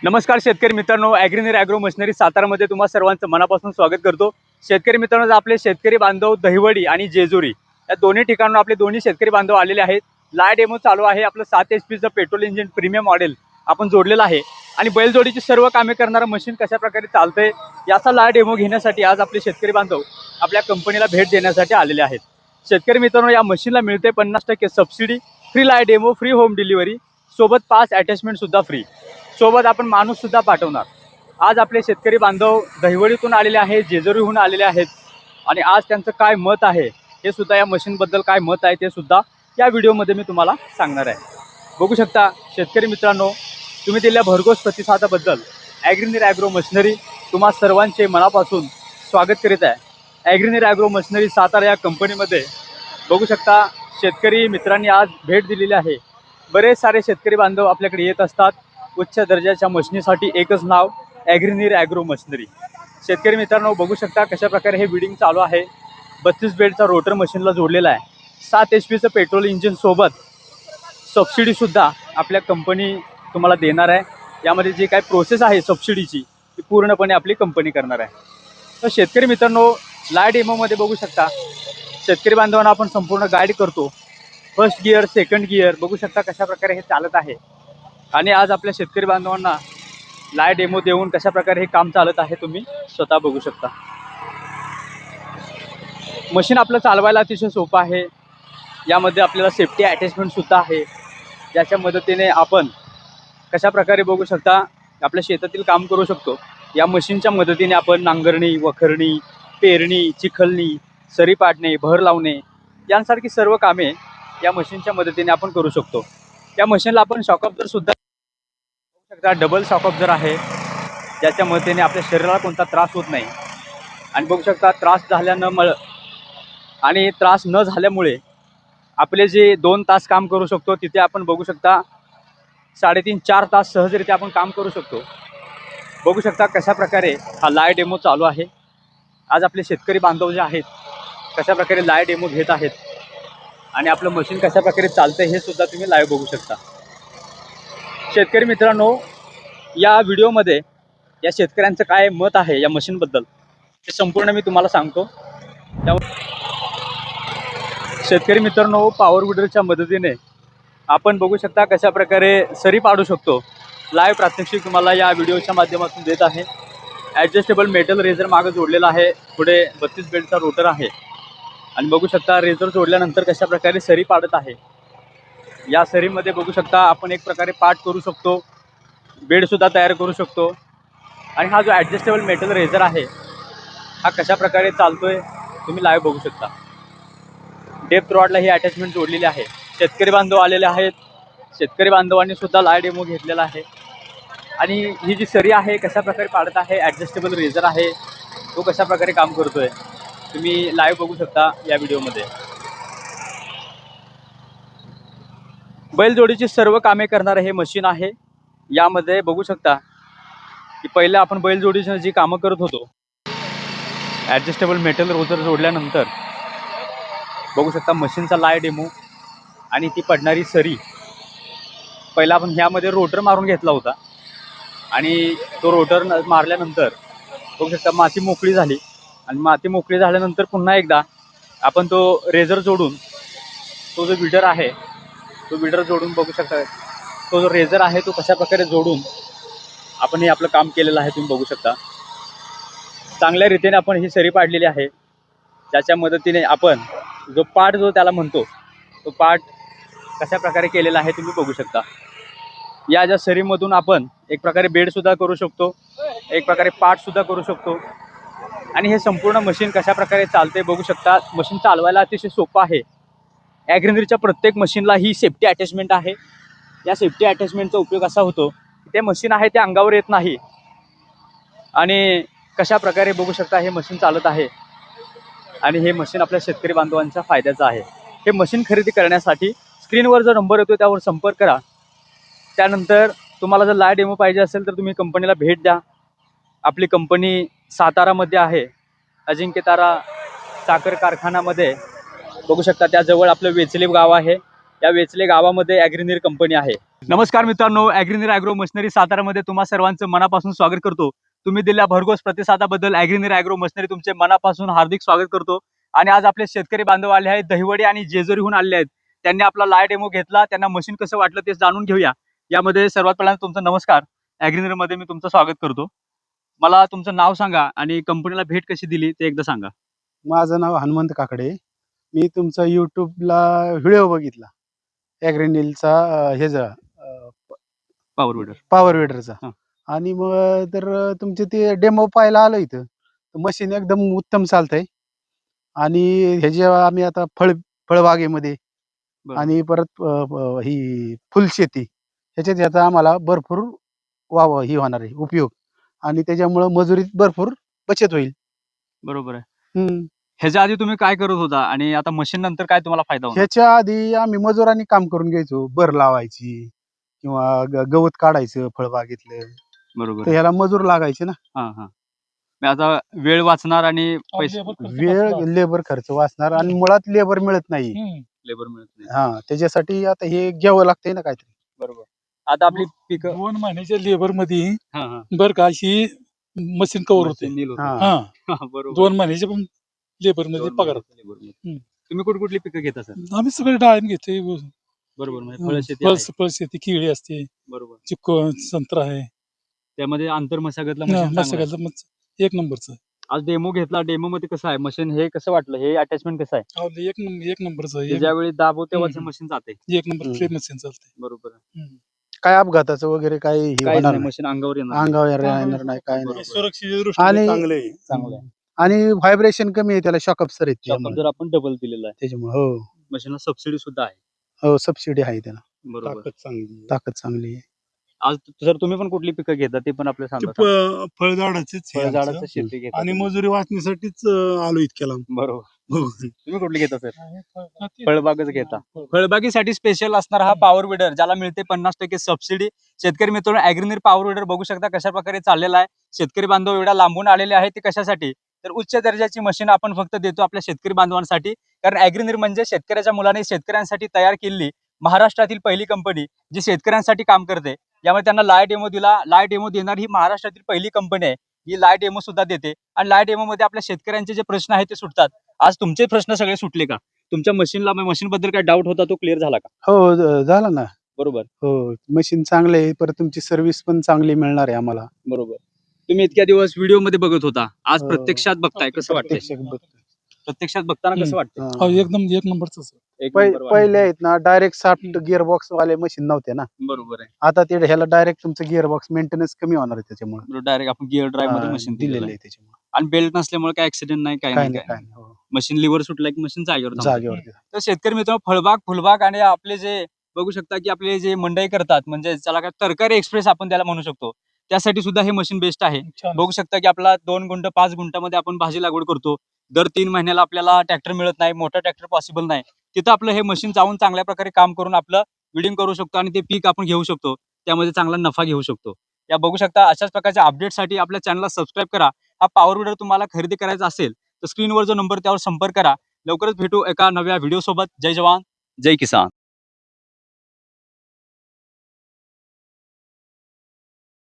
नमस्कार शेतकरी मित्रांनो, ॲग्रीनीर ॲग्रो मशिनरी सातारामध्ये तुम्हा सर्वांचं मनापासून स्वागत करतो। शेतकरी मित्रांनो, आपले शेतकरी बांधव दहिवडी आणि जेजुरी या दोन्ही ठिकाणांवर आपले दोन्ही शेतकरी बांधव आलेले आहेत। लाईव्ह डेमो चालू आहे। आपलं 7 HP petrol engine premium model आपण जोडलेलं आहे आणि बैलजोडीची सर्व कामे करणारं मशीन कशा प्रकारे चालतंय याचा लाईव्ह डेमो घेण्यासाठी आज आपले शेतकरी बांधव आपल्या कंपनीला भेट देण्यासाठी आलेले आहेत। शेतकरी मित्रांनो, या मशीनला मिळते 50% subsidy, free live demo, free home delivery, सोबत 5 अटॅचमेंट सुद्धा फ्री, सोबत आपण माणूस सुद्धा पाठवणार। आज आपले शेतकरी बांधव दहिवडीतून आलेले आहेत, जेजुरीहून आलेले आहेत आणि आज त्यांचं काय मत आहे हे सुद्धा, या मशीनबद्दल काय मत आहे ते सुद्धा या व्हिडिओमध्ये मी तुम्हाला सांगणार आहे। बघू शकता शेतकरी मित्रांनो, तुम्ही दिलेल्या भरघोस प्रतिसादाबद्दल ॲग्रीनीर ॲग्रो मशिनरी तुम्हा सर्वांचे मनापासून स्वागत करीत आहे। ॲग्रीनीर ॲग्रो मशिनरी सातारा या कंपनीमध्ये बघू शकता शेतकरी मित्रांनी आज भेट दिलेली आहे। बरेच सारे शेतकरी बांधव आपल्याकडे येत असतात। उच्च दर्जाच्या मशिनीसाठी एकच नाव, ॲग्रीनीर ॲग्रो मशिनरी। शेतकरी मित्रांनो, बघू शकता कशा प्रकारे हे विडिंग चालू आहे। 32 बेडचा रोटर मशीनला जोडलेला आहे। 7 HP पेट्रोल इंजिन सोबत सबसिडी सुद्धा आपल्या कंपनी तुम्हाला देणार आहे। यामध्ये जी काही प्रोसेस आहे सबसिडीची ती पूर्णपणे आपली कंपनी करणार आहे। तर शेतकरी मित्रांनो, लाईव्ह डेमोमध्ये बघू शकता शेतकरी बांधवांना आपण संपूर्ण गाईड करतो। फर्स्ट गिअर, सेकंड गिअर बघू शकता कशा प्रकारे हे चालत आहे आणि आज आपल्या शेतकरी बांधवांना लाईव्ह डेमो देऊन कशा प्रकारे हे काम चालत आहे तुम्ही स्वतः बघू शकता। मशीन आपलं चालवायला अतिशय सोपं आहे। यामध्ये आपल्याला सेफ्टी अटॅचमेंट सुद्धा आहे, ज्याच्या मदतीने आपण कशा प्रकारे बघू शकता आपल्या शेतातील काम करू शकतो। या मशीनच्या मदतीने आपण नांगरणी, वखरणी, पेरणी, चिखलणी, सरी पाडणे, भर लावणे यांसारखी सर्व कामे या मशीनच्या मदतीने आपण करू शकतो। या मशीनला आपण शॉक ऑब्झर्वर सुद्धा बघू शकता, डबल शॉक ऑब्झर्वर आहे, ज्याच्या मदतीने आपल्या शरीराला कोणता त्रास होत नाही। आणि बघू शकता त्रास न झाल्यामुळे आपले जे 2 तास काम करू शकतो तिथे आपण बघू शकता 3.5-4 तास सहजरित्या आपण काम करू शकतो। बघू शकता कशा प्रकारे हा लाईव्ह डेमो चालू आहे। आज आपले शेतकरी बांधव जे आहेत कशा प्रकारे लाईव्ह डेमो घेत आहेत आणि आपलं मशीन कशा प्रकारे चालतं हे सुद्धा तुम्ही लाईव्ह बघू शकता। शेतकरी मित्रांनो, या व्हिडिओमध्ये या शेतकऱ्यांचं काय मत आहे या मशीनबद्दल ते संपूर्ण मी तुम्हाला सांगतो। शेतकरी मित्रांनो, पॉवर विडरच्या मदतीने आपण बघू शकता कशा प्रकारे सरी पाडू शकतो। लाईव्ह प्रात्यक्षिक तुम्हाला या व्हिडिओच्या माध्यमातून देत आहे। ॲडजस्टेबल मेटल रेझर मागे जोडलेला आहे, पुढे 32 बेडचा रोटर आहे आणि बघू शकता रेझर जोडल्यानंतर कशा प्रकारे सरी पाडत आहे। या सरीमध्ये बघू शकता आपण एक प्रकारे पाट करू शकतो, बेडसुद्धा तयार करू शकतो। आणि हा जो ॲडजस्टेबल मेटल रेझर आहे हा कशा प्रकारे चालतोय तुम्ही लाईव्ह बघू शकता। डेप्थ रॉडला ही अटॅचमेंट जोडलेली आहे। शेतकरी बांधव आलेले आहेत, शेतकरी बांधवांनी सुद्धा लाईव्ह डेमो घेतलेला आहे। आणि ही जी सरी आहे कशा प्रकारे पाडत आहे, ॲडजस्टेबल रेझर आहे तो कशा प्रकारे काम करतोय तुम्ही लाईव्ह बघू शकता या व्हिडिओमध्ये। बैलजोडीची सर्व कामे करणारे हे मशीन आहे। यामध्ये बघू शकता की पहिलं आपण बैलजोडीची जी कामं करत होतो, ॲडजस्टेबल मेटल रोटर जोडल्यानंतर बघू शकता मशीनचा लाईव्ह डेमो आणि ती पडणारी सरी। पहिला आपण ह्यामध्ये रोटर मारून घेतला होता आणि तो रोटर मारल्यानंतर बघू शकता माती मोकळी झाली आणि माती मोकळी झाल्यानंतर पुन्हा एकदा आपण तो रेझर जोडून तो जो विडर आहे तो विडर जोडून बघू शकता तो जो रेझर आहे तो कशा प्रकारे जोडून आपण हे आपलं काम केलेलं आहे तुम्ही बघू शकता। चांगल्या रीतीने आपण ही सरी पाडलेली आहे, ज्याच्या मदतीने आपण जो पाट जो त्याला म्हणतो तो पाट कशा प्रकारे केलेला आहे तुम्ही बघू शकता। या ज्या सरीमधून आपण एक प्रकारे बेडसुद्धा करू शकतो, एक प्रकारे पाटसुद्धा करू शकतो आणि हे संपूर्ण मशीन कशा प्रकारे चालते बघू शकता। मशीन चालवायला अतिशय सोपं आहे। ॲग्रीनीरच्या प्रत्येक मशीनला ही सेफ्टी अटॅचमेंट आहे। या सेफ्टी अटॅचमेंटचा उपयोग असा होतो की ते मशीन आहे ते अंगावर येत नाही आणि कशा प्रकारे बघू शकता हे मशीन चालत आहे आणि हे मशीन आपल्या शेतकरी बांधवांच्या फायद्याचं आहे। हे मशीन खरेदी करण्यासाठी स्क्रीनवर जो नंबर येतो त्यावर संपर्क करा। त्यानंतर तुम्हाला जर लाईव्ह डेमो पाहिजे असेल तर तुम्ही कंपनीला भेट द्या। आपली कंपनी सातारामध्ये आहे, अजिंक्यतारा साखर कारखान्यामध्ये बघू शकता। त्याजवळ आपलं वेचले गाव आहे, या वेचले गावामध्ये ॲग्रीनीर कंपनी आहे। नमस्कार मित्रांनो, ॲग्रीनीर ॲग्रो मशिनरी सातारामध्ये तुम्हा सर्वांचं मनापासून स्वागत करतो. तुम्ही दिलेल्या भरघोस प्रतिसादाबद्दल ॲग्रीनीर ॲग्रो मशिनरी तुमचे मनापासून हार्दिक स्वागत करतो. आणि आज आपले शेतकरी बांधव आले आहेत, दहिवडी आणि जेजुरीहून आले आहेत. त्यांनी आपला लाईव्ह डेमो घेतला. त्यांना मशीन कसं वाटलं ते जाणून घेऊया. यामध्ये सर्वात पहिल्यांदा तुमचा नमस्कार. ॲग्रीनीरमध्ये मी तुमचं स्वागत करतो. मला तुमचं नाव सांगा आणि कंपनीला भेट कशी दिली ते एकदा सांगा. माझं नाव हनुमंत काकडे. मी तुमचा YouTubeला व्हिडिओ बघितला. ॲग्रीनीलचा ह्याचा पॉवर विडर. पॉवर विडरचा. हां. आणि मग तुमचे ते डेमो पाहायला आलो इथं. मशीन एकदम उत्तम चालतंय. आणि ह्याची आम्ही आता फळबागेमध्ये बरोबर. आणि परत ही फुलशेती ह्याचा आम्हाला भरपूर ही होणार आहे उपयोग. आणि त्याच्यामुळं मजुरीत भरपूर बचत होईल. बरोबर आहे. हं. ह्याच्या आधी तुम्ही काय करत होता आणि आता मशीन नंतर काय तुम्हाला फायदा होणार? ह्याच्या आधी आम्ही मजुरांनी काम करून घ्यायचो. भर लावायची किंवा गवत काढायचं फळबागेतलं. बरोबर तर आहे. ह्याला मजूर लागायचे ना. हां, हां. मग आता वेळ वाचणार आणि पैसे लेबर खर्च वाचणार आणि मुळात लेबर मिळत नाही. लेबर मिळत नाही. हां, त्याच्यासाठी आता हे घ्यावं लागतंय ना काहीतरी. बरोबर. आता आपली पिकं 2 महिन्याच्या लेबर मध्ये हां, हां. बरं का अशी मशीन कव्हर होते. मशीन नील होते. हां. हा हां, बरोबर. 2 महिन्याच्या पण लेबर मध्ये दोन पगार. महिन्याचं labor मध्ये. हं. तुम्ही कुठली पिकं घेता सर? आम्ही सगळे डाळिंब घेतोय. बरोबर, म्हणजे फळशेती आहे. फळशेती केळी असते, बरोबर. चिक्कू संत्रा आहे. त्यामध्ये आंतर मशागतला मशीन चांगलं आहे. मसाल्याचं एक नंबरचं. आज डेमो घेतला. डेमो मध्ये कसं आहे मशीन, हे कसं वाटलं, हे अटॅचमेंट कसं आहे? अहो, एक नंबरचं की ज्यावेळी दाबू तेव्हाच हं. मशीन जाते. एक नंबर हं. फ्री मशीन चालते. बरोबर आहे. काय अपघाताचं वगैरे काही हे काहीच होणार नाही, नाही. मशीन अंगावर येणार नाही. अंगावर येणार नाही, काय नाही. बरोबर. सुरक्षेच्या दृष्टीने आणि चांगलं आहे. चांगलं आहे. आणि व्हायब्रेशन कमी आहे त्याला, शॉक अब्सर आहे शॉपअप त्यामुळे. जर आपण डबल दिलेला आहे. त्याच्यामुळे हो, मशीनला सबसिडी सुद्धा आहे. हो सबसिडी आहे त्याला. बरोबर. ताकद चांगली. ताकद चांगली आहे. आज जर तुम्ही पण कुठली पिकं घेता ते पण आपल्याला ते सांगा. फळझाडाचीच आहे फळझाडाचं आमचं. शेती घेता आणि तुम्ही. मजुरी वाचण्यासाठीच आलो इतक्या लांब. बरोबर. हो. तुम्ही कुठली घेता सर? फळबागच घेता. फळबागेसाठी स्पेशल असणारा हा पॉवर विडर, ज्याला मिळते 50% सबसिडी. शेतकरी मित्रांनो, ॲग्रीनीर पॉवर विडर बघू शकता कशा प्रकारे चाललेला आहे. शेतकरी बांधव एवढ्या लांबून आलेले आहेत, ते कशासाठी? तर उच्च दर्जाची मशीन आपण फक्त देतो आपल्या शेतकरी बांधवांसाठी. कारण ॲग्रीनीर म्हणजे शेतकऱ्याच्या मुलाने शेतकऱ्यांसाठी तयार केलेली महाराष्ट्रातील पहिली कंपनी जी शेतकऱ्यांसाठी काम करते. यामुळे त्यांना लाईव्ह डेमो दिला. लाईव्ह डेमो देणारी ही महाराष्ट्रातील पहिली कंपनी आहे. ही लाईव्ह डेमो सुद्धा देते आणि लाईव्ह डेमो मध्ये आपल्या शेतकऱ्यांचे जे प्रश्न आहेत ते सुटतात. आज तुमचे प्रश्न सगळे सुटले का? तुमच्या मशीन बद्दल काय डाऊट होता, तो क्लिअर झाला का? हो, झाला ना. बरोबर. हो, मशीन चांगलं आहे. परत तुमची सर्व्हिस पण चांगली मिळणार आहे आम्हाला. बरोबर. तुम्ही इतक्या दिवस व्हिडिओ मध्ये बघत होता, आज हो. प्रत्यक्षात बघताय, कसं वाटतंय? प्रत्यक्षात बघताना कसं वाटतंय? हो, एकदम एक नंबरच. एक नंबर वाटतंय. पहिले आहेत ना डायरेक्ट 60 गिअर बॉक्स वाले मशीन नव्हते ना. बरोबर आहे. आता ते ह्याला डायरेक्ट तुमचं गिअर बॉक्स मेंटेनन्स कमी होणार आहे त्याच्यामुळे. डायरेक्ट आपण गिअर ड्राईव्ह मध्ये मशीन दिलेलं दिलेलं आहे. आहे त्याच्यामुळे. आणि बेल्ट नसल्यामुळे काय ऍक्सिडेंट नाही, काय काय नाही, नाही काय काय नाही. हो. मशीन लिव्हर सुटला की मशीन जागेवर थांबते. जागेवरती. तर शेतकरी मित्रांनो, फळबाग फुलबाग आणि आपले जे बघू शकता की आपले जे मंडई करतात, म्हणजे त्याला काय तरकारी एक्सप्रेस आपण त्याला म्हणू शकतो, त्यासाठी सुद्धा हे मशीन बेस्ट आहे. बघू शकता की आपला 2 गुंठ 5 गुंठामध्ये आपण भाजी लागवड करतो. दर 3 महिन्याला आपल्याला ट्रॅक्टर मिळत नाही, मोठा ट्रॅक्टर पॉसिबल नाही. तिथं आपलं हे मशीन जाऊन चांगल्या प्रकारे काम करून आपलं विडिंग करू शकतो आणि ते पीक आपण घेऊ शकतो. त्यामध्ये चांगला नफा घेऊ शकतो. या बघू शकता, अशाच प्रकारच्या अपडेटसाठी आपल्या चॅनलला सबस्क्राईब करा. हा पॉवर विडर तुम्हाला खरेदी करायचा असेल तर स्क्रीनवर जो नंबर त्यावर संपर्क करा. लवकरच भेटू एका नव्या व्हिडिओ सोबत. जय जवान, जय किसान.